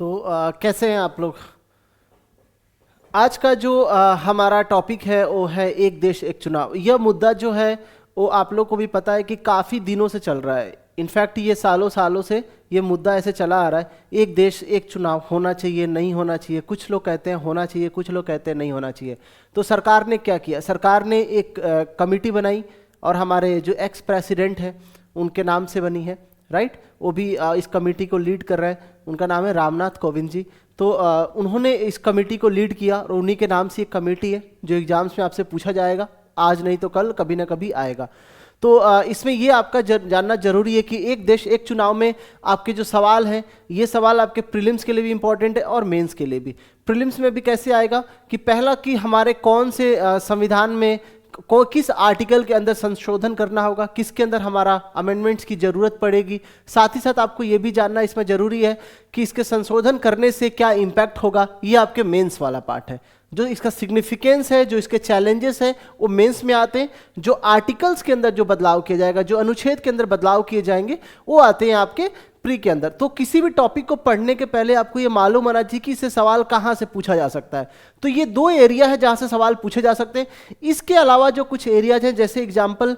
तो कैसे हैं आप लोग। आज का जो हमारा टॉपिक है वो है एक देश एक चुनाव। यह मुद्दा जो है वो आप लोग को भी पता है कि काफ़ी दिनों से चल रहा है। इनफैक्ट ये सालों सालों से ये मुद्दा ऐसे चला आ रहा है, एक देश एक चुनाव होना चाहिए नहीं होना चाहिए। कुछ लोग कहते हैं होना चाहिए, कुछ लोग कहते हैं नहीं होना चाहिए। तो सरकार ने क्या किया, सरकार ने एक कमेटी बनाई और हमारे जो एक्स प्रेसिडेंट हैं उनके नाम से बनी है, राइट। वो भी इस कमेटी को लीड कर रहे हैं, उनका नाम है रामनाथ कोविंद जी। तो उन्होंने इस कमेटी को लीड किया और उन्हीं के नाम से एक कमेटी है जो एग्जाम्स में आपसे पूछा जाएगा, आज नहीं तो कल, कभी ना कभी आएगा। तो इसमें ये आपका जानना जरूरी है कि एक देश एक चुनाव में आपके जो सवाल हैं, ये सवाल आपके प्रीलिम्स के लिए भी इंपॉर्टेंट है और मेंस के लिए भी। प्रीलिम्स में भी कैसे आएगा कि पहला कि हमारे कौन से संविधान में किस आर्टिकल के अंदर संशोधन करना होगा, किसके अंदर हमारा अमेंडमेंट्स की ज़रूरत पड़ेगी। साथ ही साथ आपको ये भी जानना इसमें ज़रूरी है कि इसके संशोधन करने से क्या इम्पैक्ट होगा। ये आपके मेंस वाला पार्ट है। जो इसका सिग्निफिकेंस है, जो इसके चैलेंजेस हैं, वो मेंस में आते हैं। जो आर्टिकल्स के अंदर जो बदलाव किया जाएगा, जो अनुच्छेद के अंदर बदलाव किए जाएंगे, वो आते हैं आपके प्री के अंदर। तो किसी भी टॉपिक को पढ़ने के पहले आपको ये मालूम होना चाहिए कि इससे सवाल कहाँ से पूछा जा सकता है। तो ये दो एरिया है जहाँ से सवाल पूछे जा सकते हैं। इसके अलावा जो कुछ एरियाज हैं, जैसे एग्जाम्पल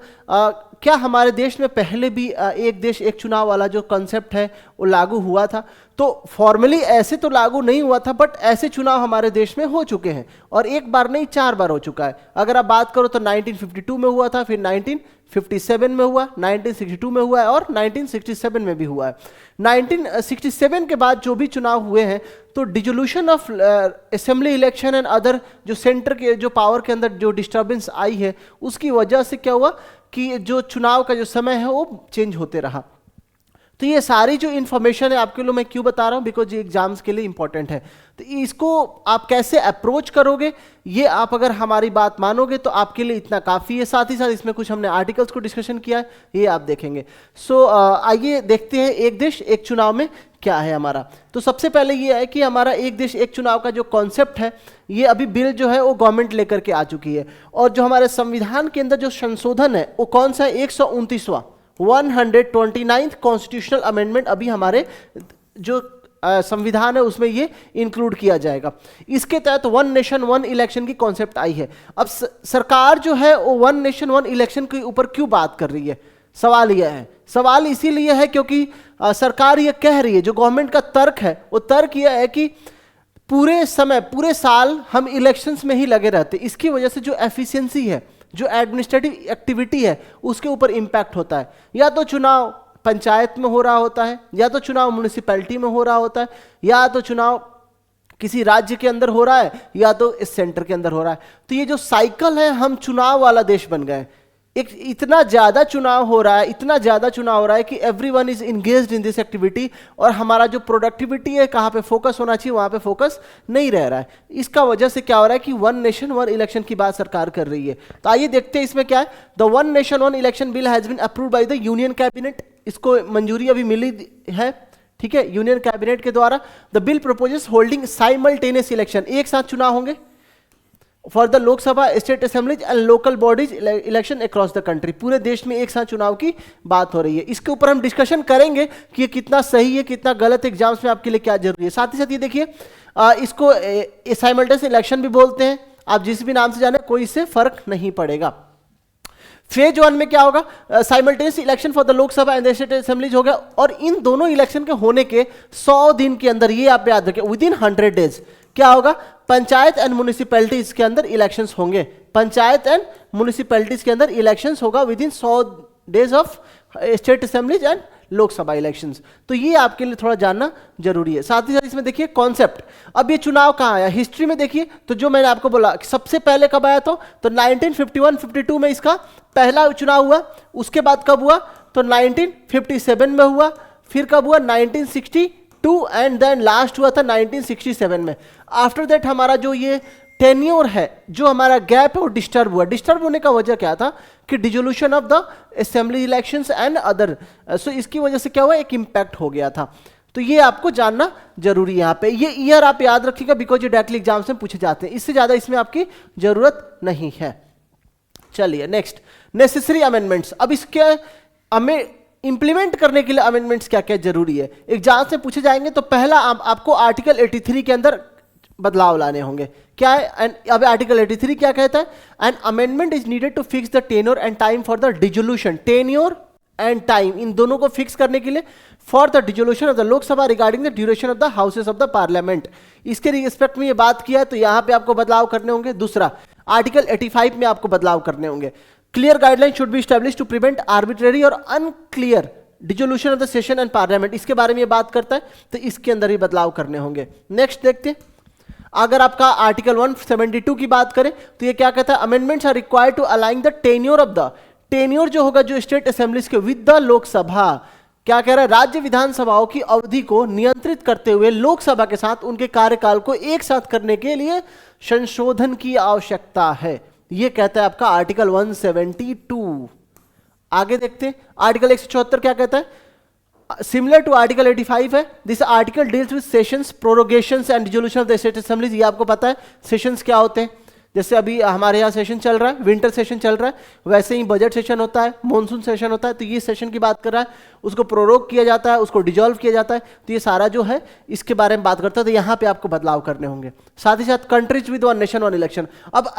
क्या हमारे देश में पहले भी एक देश एक चुनाव वाला जो कंसेप्ट है वो लागू हुआ था। तो फॉर्मली ऐसे तो लागू नहीं हुआ था, बट ऐसे चुनाव हमारे देश में हो चुके हैं और एक बार नहीं 4 बार हो चुका है। अगर आप बात करो तो 1952 में हुआ था, फिर 1957 में हुआ, 1962 में हुआ है और 1967 में भी हुआ है। 1967 के बाद जो भी चुनाव हुए हैं तो dissolution of assembly election and other जो सेंटर के जो पावर के अंदर जो डिस्टर्बेंस आई है, उसकी वजह से क्या हुआ कि जो चुनाव का जो समय है वो चेंज होते रहा। तो ये सारी जो इन्फॉर्मेशन है आपके लिए मैं क्यों बता रहा हूँ, बिकॉज ये एग्जाम्स के लिए इंपॉर्टेंट है। तो इसको आप कैसे अप्रोच करोगे, ये आप अगर हमारी बात मानोगे तो आपके लिए इतना काफ़ी है। साथ ही साथ इसमें कुछ हमने आर्टिकल्स को डिस्कशन किया है, ये आप देखेंगे। सो आइए देखते हैं एक देश एक चुनाव में क्या है हमारा। तो सबसे पहले ये है कि हमारा एक देश एक चुनाव का जो कॉन्सेप्ट है, ये अभी बिल जो है वो गवर्नमेंट लेकर के आ चुकी है। और जो हमारे संविधान के अंदर जो संशोधन है वो कौन सा है, 129वां 129th कॉन्स्टिट्यूशनल अमेंडमेंट अभी हमारे जो संविधान है उसमें ये इंक्लूड किया जाएगा। इसके तहत वन नेशन वन इलेक्शन की कॉन्सेप्ट आई है। अब सरकार जो है वो वन नेशन वन इलेक्शन के ऊपर क्यों बात कर रही है, सवाल यह है। सवाल इसीलिए है क्योंकि सरकार ये कह रही है, जो गवर्नमेंट का तर्क है वो तर्क यह है कि पूरे समय पूरे साल हम इलेक्शंस में ही लगे रहते, इसकी वजह से जो एफिशिएंसी है, जो एडमिनिस्ट्रेटिव एक्टिविटी है, उसके ऊपर इम्पैक्ट होता है। या तो चुनाव पंचायत में हो रहा होता है, या तो चुनाव म्युनिसिपैलिटी में हो रहा होता है, या तो चुनाव किसी राज्य के अंदर हो रहा है, या तो इस सेंटर के अंदर हो रहा है। तो ये जो साइकिल है, हम चुनाव वाला देश बन गए। एक इतना ज़्यादा चुनाव हो रहा है, इतना ज़्यादा चुनाव हो रहा है कि everyone is engaged in this activity, और हमारा जो प्रोडक्टिविटी है, कहाँ पे फोकस होना चाहिए वहाँ पे फोकस नहीं रह रहा है। इसका वजह से क्या हो रहा है कि वन नेशन वन इलेक्शन की बात सरकार कर रही है। तो आइए देखते हैं इसमें क्या है। The one nation one election bill has been approved by the union cabinet. इसको मंजूरी अभी मिली है, ठीक है, यूनियन कैबिनेट के द्वारा। The bill proposes holding simultaneous election, एक साथ चुनाव होंगे for the Lok Sabha, state assemblies and local bodies election across the country. पूरे देश में एक साथ चुनाव की बात हो रही है। इसके ऊपर हम डिस्कशन करेंगे कि ये कितना सही है, कितना गलत, एग्जाम्स में आपके लिए क्या जरूरी है। साथ ही साथ ये देखिए, इसको साइमल्टेनियस इलेक्शन भी बोलते हैं, आप जिस भी नाम से जाने कोई इससे फर्क नहीं पड़ेगा। फेज 1 में क्या होगा, simultaneous election for the Lok Sabha and state assemblies हो गया। और इन दोनों इलेक्शन के होने के 100 दिन के अंदर, ये आप याद रखें, विद इन 100 डेज क्या होगा, पंचायत एंड म्युनिसिपैलिटीज के अंदर इलेक्शंस होंगे। पंचायत एंड म्युनिसिपैलिटीज के अंदर इलेक्शंस होगा with in 100 days of state assemblies and Lok Sabha elections. तो ये आपके लिए थोड़ा जानना जरूरी है। साथ ही साथ इसमें देखिए कॉन्सेप्ट, अब ये चुनाव कहाँ आया, हिस्ट्री में देखिए। तो जो मैंने आपको बोला सबसे पहले कब आया था, तो 1951-52 में इसका पहला चुनाव हुआ। उसके बाद कब हुआ, तो 1957 में हुआ। फिर कब हुआ, 1962, एंड देन लास्ट हुआ था 1967 में। आफ्टर दैट हमारा जो ये टेन्योर है, जो हमारा गैप है, वो डिस्टर्ब हुआ। डिस्टर्ब होने का वजह क्या था कि dissolution of the assembly elections and other, so इसकी वजह से क्या हुआ, एक इम्पैक्ट हो गया था। तो ये आपको जानना जरूरी है। यहाँ पे ये ईयर आप याद रखिएगा, बिकॉज ये डायरेक्टली एग्जाम्स में पूछे जाते हैं। इससे ज्यादा इसमें आपकी जरूरत नहीं है। चलिए नेक्स्ट, नेसेसरी अमेंडमेंट्स। अब इसके इंप्लीमेंट करने के लिए अमेंडमेंट्स क्या क्या जरूरी है, एग्जाम से पूछे जाएंगे। तो पहला आपको आर्टिकल 83 के अंदर बदलाव लाने होंगे। क्या है? अब आर्टिकल 83 क्या कहता है? An amendment is needed to fix the tenure and time for the dissolution, tenure and time इन दोनों को फिक्स करने के लिए, for the dissolution of the Lok Sabha regarding the duration of the houses of the parliament. इसके respect में ये बात किया है, तो यहां पे आपको बदलाव करने होंगे। दूसरा, आर्टिकल 85 में आपको बदलाव करने होंगे। Clear guideline should be establish to prevent arbitrary और unclear dissolution of the session and parliament, इसके बारे में ये बात करता है, तो इसके अंदर ही बदलाव करने होंगे। नेक्स्ट देखते हैं, अगर आपका आर्टिकल 172 की बात करें तो ये क्या कहता है? Amendments are required to align the tenure of the, tenure जो होगा जो स्टेट असेंबलीज के, विद द लोकसभा। क्या कह रहा है? राज्य विधानसभाओं की अवधि को नियंत्रित करते हुए लोकसभा के साथ उनके कार्यकाल को एक साथ करने के लिए संशोधन की आवश्यकता है, ये कहता है आपका आर्टिकल 172। आगे देखते हैं, आर्टिकल 174 क्या कहता है? सिमिलर टू आर्टिकल 85 है। This article deals with sessions, prorogations and dissolution of the state assemblies. ये आपको पता है सेशंस क्या होते हैं। जैसे अभी हमारे यहाँ सेशन चल रहा है, विंटर सेशन चल रहा है, वैसे ही बजट सेशन होता है, मॉनसून सेशन होता है। तो ये सेशन की बात कर रहा है, उसको प्रोरोग किया जाता है, उसको डिजोल्व किया जाता है। तो ये सारा जो है इसके बारे में बात करता है। तो यहाँ पे आपको बदलाव करने होंगे। साथ ही साथ countries with one nation one election. अब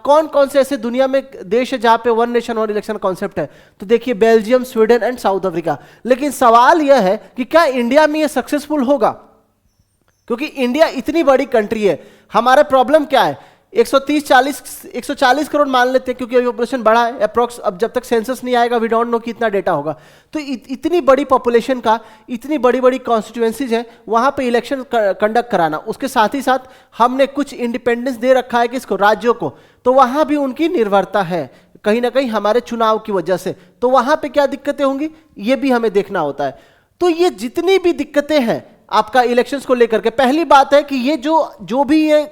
कौन कौन से ऐसे दुनिया में देश है जहाँ पे one nation one election concept है? तो देखिए, Belgium, Sweden and south Africa. लेकिन सवाल यह है कि क्या इंडिया में ये सक्सेसफुल होगा? क्योंकि इंडिया इतनी बड़ी कंट्री है। हमारा प्रॉब्लम क्या है? 140 करोड़ मान लेते हैं, क्योंकि अभी पॉपुलेशन बढ़ा है अप्रोक्स। अब जब तक सेंसस नहीं आएगा, वी डोंट नो कितना डेटा होगा। तो इतनी बड़ी पॉपुलेशन का, इतनी बड़ी बड़ी कॉन्स्टिट्यूएंसीज हैं, वहां पे इलेक्शन कंडक्ट कराना। उसके साथ ही साथ हमने कुछ इंडिपेंडेंस दे रखा है किसको? राज्यों को। तो वहां भी उनकी निर्भरता है कहीं ना कहीं हमारे चुनाव की वजह से। तो वहां पे क्या दिक्कतें होंगी, ये भी हमें देखना होता है। तो ये जितनी भी दिक्कतें हैं आपका इलेक्शंस को लेकर के, पहली बात है कि ये जो भी ये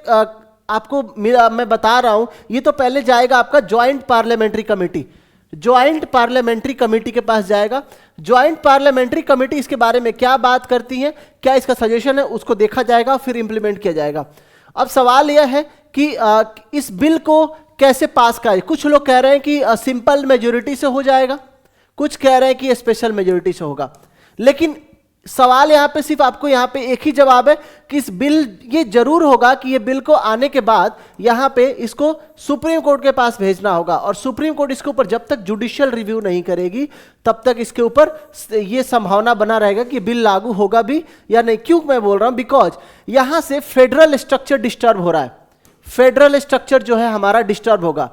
आपको मैं बता रहा हूं, ये तो पहले जाएगा आपका joint parliamentary committee. Joint parliamentary committee के पास जाएगा। ज्वाइंट पार्लियामेंट्री कमेटी इसके बारे में क्या बात करती है, क्या इसका सजेशन है, उसको देखा जाएगा, फिर इंप्लीमेंट किया जाएगा। अब सवाल यह है कि इस बिल को कैसे पास करें। कुछ लोग कह रहे हैं कि सिंपल मेजोरिटी से हो जाएगा, कुछ कह रहे हैं कि स्पेशल मेजोरिटी से होगा। लेकिन सवाल यहां पे सिर्फ आपको यहां पे एक ही जवाब है कि इस बिल, ये जरूर होगा कि ये बिल को आने के बाद यहां पे इसको सुप्रीम कोर्ट के पास भेजना होगा, और सुप्रीम कोर्ट इसके ऊपर जब तक जुडिशियल रिव्यू नहीं करेगी तब तक इसके ऊपर ये संभावना बना रहेगा कि बिल लागू होगा भी या नहीं। क्यों मैं बोल रहा हूं? बिकॉज यहां से फेडरल स्ट्रक्चर डिस्टर्ब हो रहा है। फेडरल स्ट्रक्चर जो है हमारा डिस्टर्ब होगा।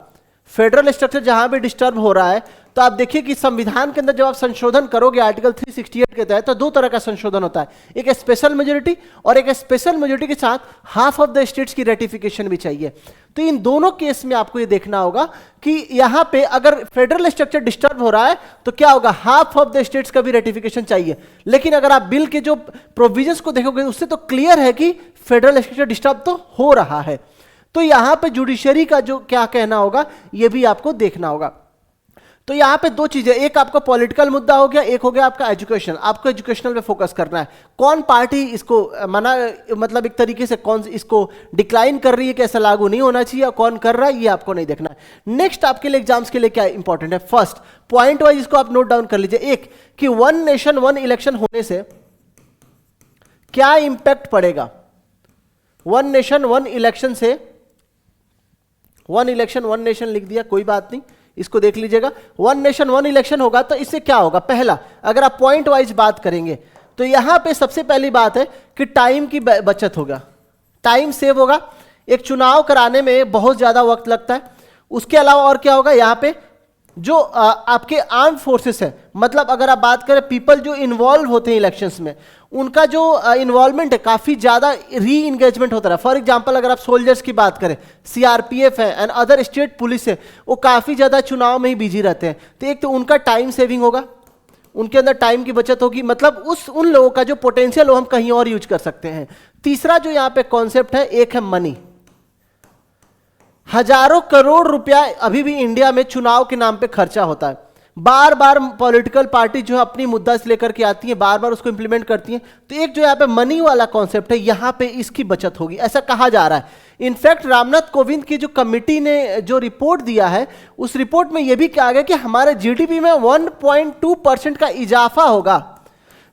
फेडरल स्ट्रक्चर जहां भी डिस्टर्ब हो रहा है, तो आप देखिए कि संविधान के अंदर जब आप संशोधन करोगे आर्टिकल 368 के तहत, तो दो तरह का संशोधन होता है, एक स्पेशल मेजोरिटी, और एक स्पेशल मेजोरिटी के साथ हाफ ऑफ द स्टेट्स की रेटिफिकेशन भी चाहिए। तो इन दोनों केस में आपको ये देखना होगा कि यहां पे अगर फेडरल स्ट्रक्चर डिस्टर्ब हो रहा है तो क्या होगा, हाफ ऑफ द स्टेट्स का भी रेटिफिकेशन चाहिए। लेकिन अगर आप बिल के जो प्रोविजंस को देखोगे उससे तो क्लियर है कि फेडरल स्ट्रक्चर डिस्टर्ब तो हो रहा है। तो यहां पे जुडिशरी का जो क्या कहना होगा ये भी आपको देखना होगा। तो यहां पे दो चीजें, एक आपका पॉलिटिकल मुद्दा हो गया, एक हो गया आपका एजुकेशन। आपको एजुकेशनल पे फोकस करना है। कौन पार्टी इसको मना, मतलब एक तरीके से कौन इसको डिक्लाइन कर रही है कि ऐसा लागू नहीं होना चाहिए, कौन कर रहा है, ये आपको नहीं देखना है। नेक्स्ट आपके लिए एग्जाम्स के लिए क्या इंपॉर्टेंट है, फर्स्ट पॉइंट वाइज इसको आप नोट डाउन कर लीजिए। एक कि वन नेशन वन इलेक्शन होने से क्या इंपैक्ट पड़ेगा। वन नेशन वन इलेक्शन से, वन इलेक्शन वन नेशन लिख दिया, कोई बात नहीं, इसको देख लीजिएगा। वन नेशन वन इलेक्शन होगा तो इससे क्या होगा। पहला, अगर आप पॉइंट वाइज बात करेंगे तो यहां पे सबसे पहली बात है कि टाइम की बचत होगा, टाइम सेव होगा। एक चुनाव कराने में बहुत ज्यादा वक्त लगता है। उसके अलावा और क्या होगा, यहां पे जो आपके आर्म फोर्सेस है, मतलब अगर आप बात करें पीपल जो इन्वॉल्व होते हैं इलेक्शंस में, उनका जो इन्वॉल्वमेंट है काफी ज्यादा री इंगेजमेंट होता है। फॉर एग्जांपल अगर आप सोल्जर्स की बात करें, सीआरपीएफ है एंड अदर स्टेट पुलिस है, वो काफी ज्यादा चुनाव में ही बिजी रहते हैं। तो एक तो उनका टाइम सेविंग होगा, उनके अंदर टाइम की बचत होगी, मतलब उन लोगों का जो पोटेंशियल वो हम कहीं और यूज कर सकते हैं। तीसरा जो यहाँ पे कॉन्सेप्ट है, एक है मनी। हजारों करोड़ रुपया अभी भी इंडिया में चुनाव के नाम पे खर्चा होता है। बार बार पॉलिटिकल पार्टी जो है अपनी मुद्दा से लेकर के आती है, बार बार उसको इंप्लीमेंट करती है। तो एक जो यहाँ पे मनी वाला कॉन्सेप्ट है, यहाँ पे इसकी बचत होगी, ऐसा कहा जा रहा है। इनफैक्ट रामनाथ कोविंद की जो कमिटी ने जो रिपोर्ट दिया है, उस रिपोर्ट में यह भी कहा गया कि हमारे जीडीपी में 1.2% का इजाफा होगा।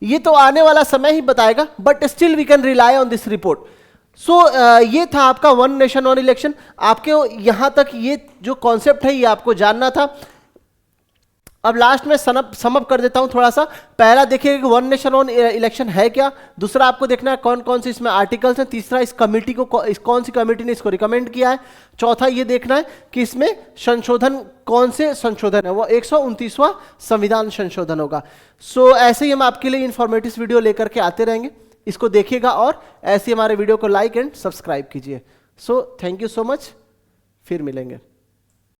ये तो आने वाला समय ही बताएगा, but still we can rely on this report. So ये था आपका वन नेशन वन इलेक्शन। आपके यहां तक ये जो कॉन्सेप्ट है ये आपको जानना था। अब लास्ट में समअप कर देता हूं थोड़ा सा। पहला देखिए कि वन नेशन वन इलेक्शन है क्या, दूसरा आपको देखना है कौन कौन से इसमें आर्टिकल्स हैं, तीसरा इस कमेटी को कौन सी कमेटी ने इसको रिकमेंड किया है, चौथा ये देखना है कि इसमें संशोधन कौन से संशोधन है, वो 129वां संविधान संशोधन होगा। सो ऐसे ही हम आपके लिए इंफॉर्मेटिव वीडियो लेकर के आते रहेंगे, इसको देखिएगा और ऐसे ही हमारे वीडियो को लाइक एंड सब्सक्राइब कीजिए। So thank you so much, फिर मिलेंगे।